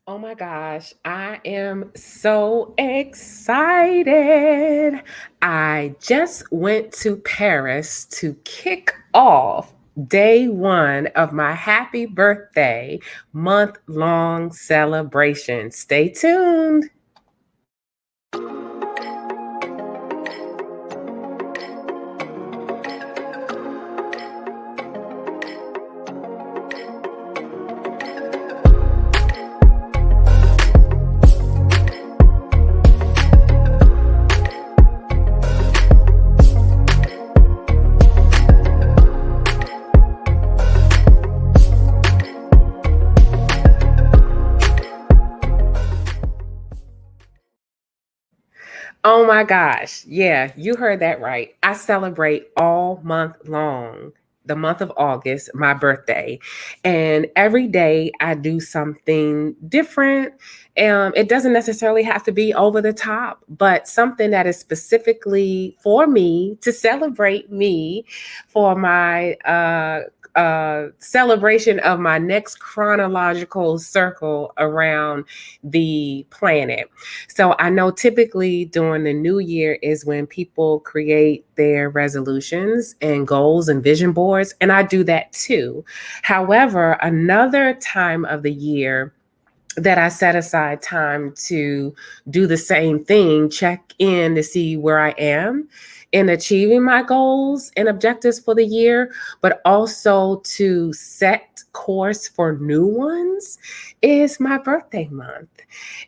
Oh my gosh, I am so excited. I just went to Paris to kick off day one of my happy birthday month long celebration. Stay tuned. Oh my gosh. Yeah, you heard that right. I celebrate all month long, the month of August, my birthday. And every day I do something different. It doesn't necessarily have to be over the top, but something that is specifically for me to celebrate me for my celebration of my next chronological circle around the planet. So I know typically during the new year is when people create their resolutions and goals and vision boards, and I do that too. However, another time of the year that I set aside time to do the same thing, check in to see where I am in achieving my goals and objectives for the year, but also to set course for new ones is my birthday month.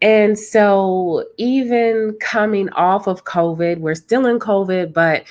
And so, even coming off of COVID, we're still in COVID, but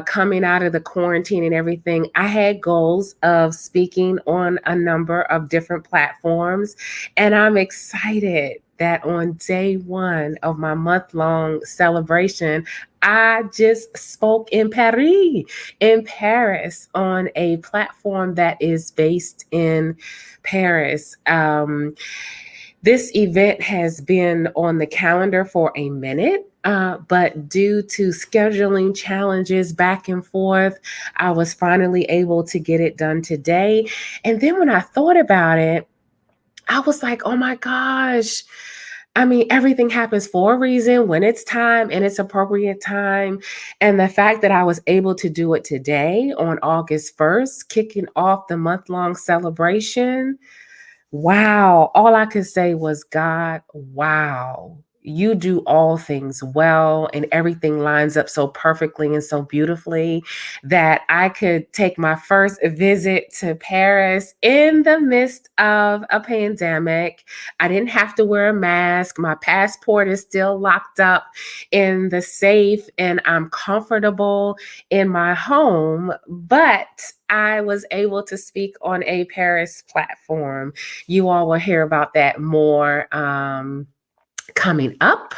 coming out of the quarantine and everything, I had goals of speaking on a number of different platforms. And I'm excited that on day one of my month long celebration, I just spoke in Paris, on a platform that is based in Paris. This event has been on the calendar for a minute. But due to scheduling challenges back and forth, I was finally able to get it done today. And then when I thought about it, I was like, oh my gosh. I mean, everything happens for a reason when it's time and it's appropriate time. And the fact that I was able to do it today on August 1st, kicking off the month long celebration, wow. All I could say was, God, wow. You do all things well, and everything lines up so perfectly and so beautifully that I could take my first visit to Paris in the midst of a pandemic. I didn't have to wear a mask. My passport is still locked up in the safe, and I'm comfortable in my home. But I was able to speak on a Paris platform. You all will hear about that more coming up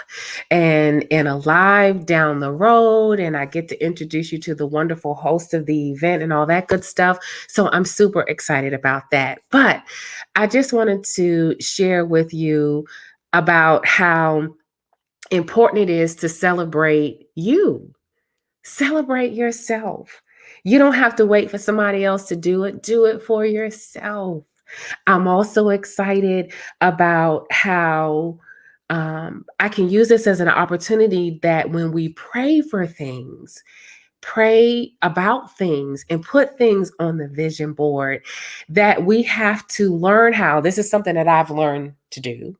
and in a live down the road. And I get to introduce you to the wonderful host of the event and all that good stuff. So I'm super excited about that. But I just wanted to share with you about how important it is to celebrate you. Celebrate yourself. You don't have to wait for somebody else to do it for yourself. I'm also excited about how I can use this as an opportunity that when we pray for things, pray about things, and put things on the vision board, that we have to learn how. This is something that I've learned to do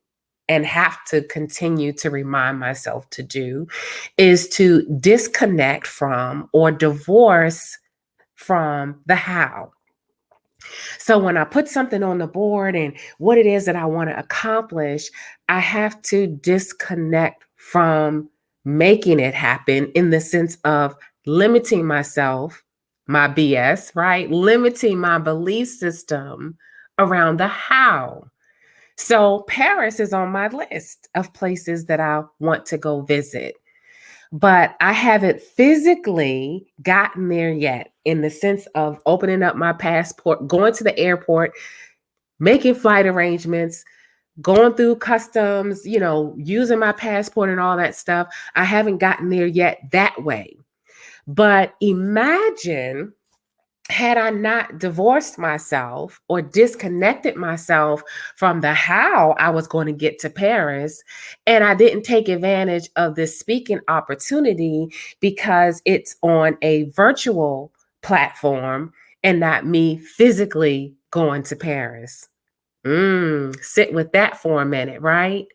and have to continue to remind myself to do, is to disconnect from or divorce from the how. So when I put something on the board and what it is that I want to accomplish, I have to disconnect from making it happen in the sense of limiting myself, my BS, right? Limiting my belief system around the how. So Paris is on my list of places that I want to go visit, but I haven't physically gotten there yet in the sense of opening up my passport, going to the airport, making flight arrangements, going through customs, using my passport and all that stuff. I haven't gotten there yet that way. But imagine had I not divorced myself or disconnected myself from the how I was going to get to Paris, and I didn't take advantage of this speaking opportunity because it's on a virtual platform and not me physically going to Paris. Sit with that for a minute, right?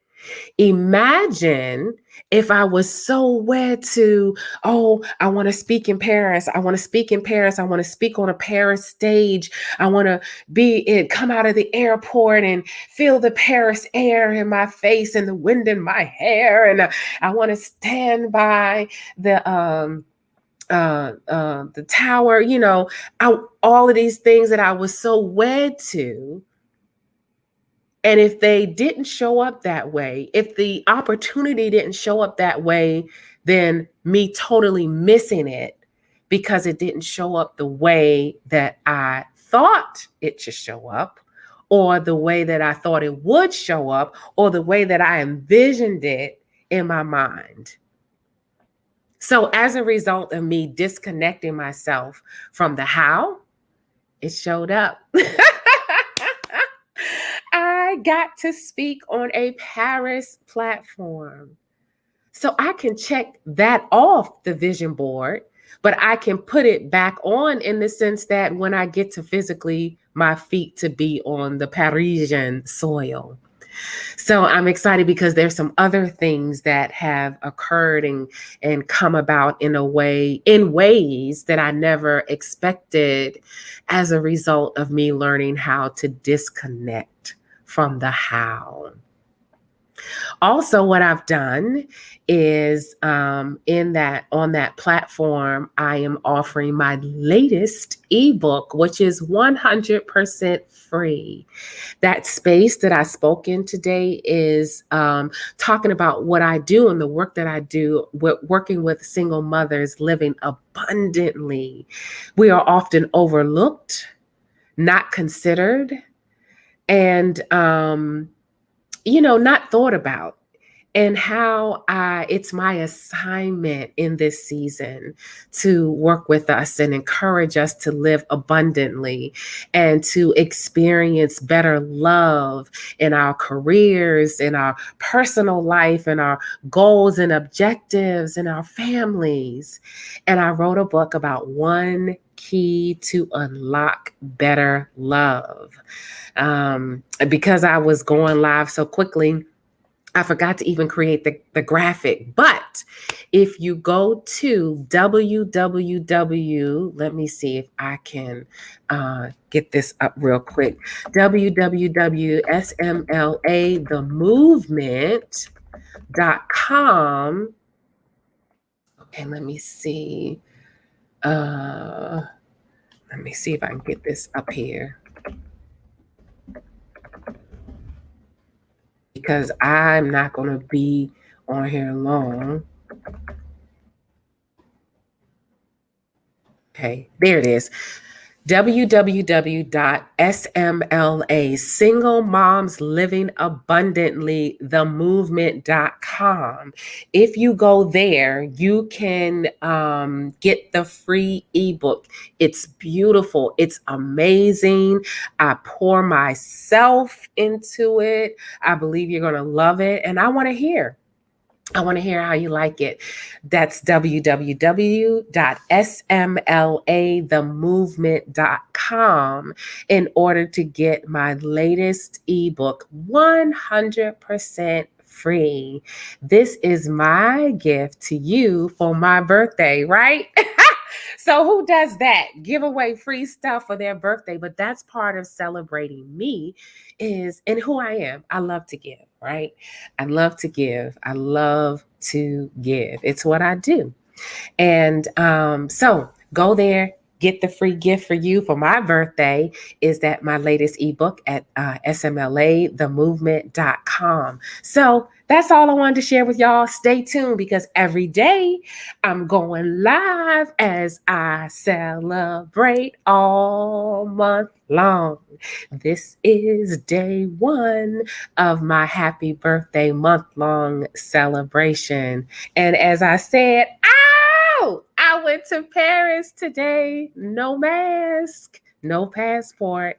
Imagine if I was so wed to, oh, I want to speak in Paris. I want to speak in Paris. I want to speak on a Paris stage. I want to come out of the airport and feel the Paris air in my face and the wind in my hair. And I want to stand by the tower, all of these things that I was so wed to. And if they didn't show up that way, if the opportunity didn't show up that way, then me totally missing it because it didn't show up the way that I thought it should show up, or the way that I thought it would show up, or the way that I envisioned it in my mind. So as a result of me disconnecting myself from the how, it showed up. I got to speak on a Paris platform. So I can check that off the vision board, but I can put it back on in the sense that when I get to physically my feet to be on the Parisian soil. So I'm excited because there's some other things that have occurred and come about in ways that I never expected as a result of me learning how to disconnect from the how. Also, what I've done is on that platform, I am offering my latest ebook, which is 100% free. That space that I spoke in today is talking about what I do and the work that I do with working with single mothers living abundantly. We are often overlooked, not considered, and not thought about, and how it's my assignment in this season to work with us and encourage us to live abundantly and to experience better love in our careers, in our personal life, and our goals and objectives, and our families. And I wrote a book about one key to unlock better love. Because I was going live so quickly, I forgot to even create the graphic. But if you go to let me see if I can get this up real quick, www.smlathemovement.com. Okay, let me see. Let me see if I can get this up here, because I'm not going to be on here long. Okay, there it is. www.smla, Single Moms Living Abundantly, the movement.com. If you go there, you can get the free ebook. It's beautiful. It's amazing. I pour myself into it. I believe you're going to love it. And I want to hear how you like it. That's www.smlathemovement.com in order to get my latest ebook 100% free. This is my gift to you for my birthday, right? So who does that? Give away free stuff for their birthday, but that's part of celebrating me and who I am. I love to give, right? I love to give. I love to give. It's what I do. And so go there, get the free gift for you for my birthday. Is that my latest ebook at smlathemovement.com. So that's all I wanted to share with y'all. Stay tuned, because every day I'm going live as I celebrate all month long. This is day one of my happy birthday month long celebration. And as I said, I went to Paris today. No mask, no passport.